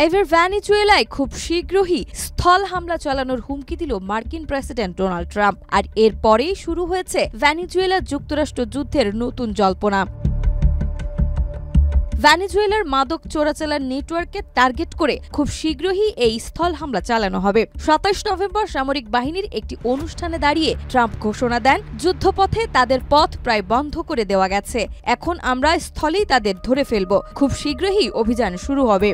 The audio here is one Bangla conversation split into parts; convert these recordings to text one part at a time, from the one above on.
এবার ভেনেজুয়েলায় খুব শীঘ্রই স্থল হামলা চালানোর হুমকি দিল মার্কিন প্রেসিডেন্ট ডোনাল্ড ট্রাম্প। আর এরপরেই শুরু হয়েছে ভেনেজুয়েলা যুক্তরাষ্ট্র যুদ্ধের নতুন জল্পনা। ভেনেজুয়েলার মাদক চোরাচালান নেটওয়ার্ককে টার্গেট করে খুব শীঘ্রই এই স্থল হামলা চালানো হবে। ২৭ নভেম্বর সামরিক বাহিনীর একটি অনুষ্ঠানে দাঁড়িয়ে ট্রাম্প ঘোষণা দেন, যুদ্ধপথে তাদের পথ প্রায় বন্ধ করে দেওয়া গেছে, এখন আমরা স্থলেই তাদের ধরে ফেলব, খুব শীঘ্রই অভিযান শুরু হবে।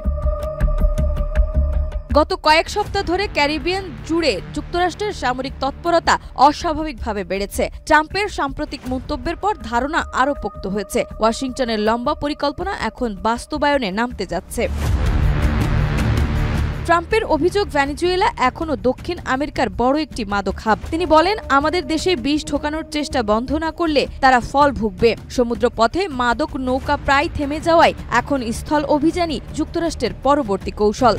গত কয়েক সপ্তাহ ধরে ক্যারিবিয়ান জুড়ে যুক্তরাষ্ট্রের সামরিক তৎপরতা অস্বাভাবিকভাবে বেড়েছে। ট্রাম্পের সাম্প্রতিক মন্তব্যের পর ধারণা আরও পোক্ত হয়েছে, ওয়াশিংটনের লম্বা পরিকল্পনা এখন বাস্তবায়নে নামতে যাচ্ছে। ট্রাম্পের অভিযোগ, ভেনেজুয়েলা এখনও দক্ষিণ আমেরিকার বড় একটি মাদক হাব। তিনি বলেন, আমাদের দেশে বিষ ঢোকানোর চেষ্টা বন্ধ না করলে তারা ফল ভুগবে। সমুদ্রপথে মাদক নৌকা প্রায় থেমে যাওয়ায় এখন স্থল অভিযানই যুক্তরাষ্ট্রের পরবর্তী কৌশল।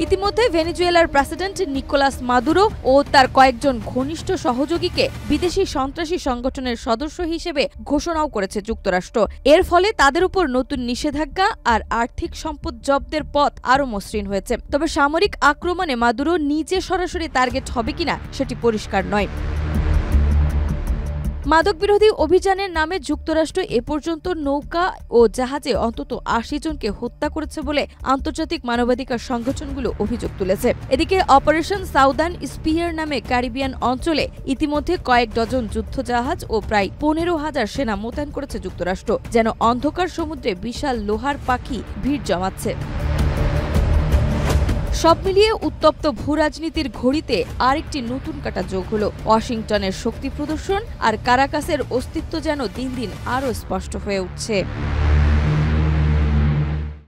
ইতিমধ্যে ভেনেজুয়েলার প্রেসিডেন্ট নিকোলাস মাদুরো ও তার কয়েকজন ঘনিষ্ঠ সহযোগীকে বিদেশি সন্ত্রাসী সংগঠনের সদস্য হিসেবে ঘোষণাও করেছে যুক্তরাষ্ট্র। এর ফলে তাদের উপর নতুন নিষেধাজ্ঞা আর আর্থিক সম্পদ জব্দের পথ আরও মসৃণ হয়েছে। তবে সামরিক আক্রমণে মাদুরো নিজে সরাসরি টার্গেট হবে কিনা সেটি পরিষ্কার নয়। মাদক বিরোধী অভিযানের নামে যুক্তরাষ্ট্র এ পর্যন্ত নৌকা ও জাহাজে অন্তত ৮০ জনকে হত্যা করেছে বলে আন্তর্জাতিক মানবাধিকার সংগঠনগুলো অভিযোগ তুলেছে। এদিকে অপারেশন সাউদার্ন স্পিয়ার নামে ক্যারিবিয়ান অঞ্চলে ইতিমধ্যে কয়েক ডজন যুদ্ধজাহাজ ও প্রায় ১৫,০০০ সেনা মোতায়েন করেছে যুক্তরাষ্ট্র, যেন অন্ধকার সমুদ্রে বিশাল লোহার পাখি ভিড় জমাচ্ছে। সব মিলিয়ে উত্তপ্ত ভূরাজনীতির ঘড়িতে আরেকটি নতুন কাটা যোগ হলো। ওয়াশিংটনের শক্তি প্রদর্শন আর কারাকাসের অস্তিত্ব যেন দিন দিন আরও স্পষ্ট হয়ে উঠছে।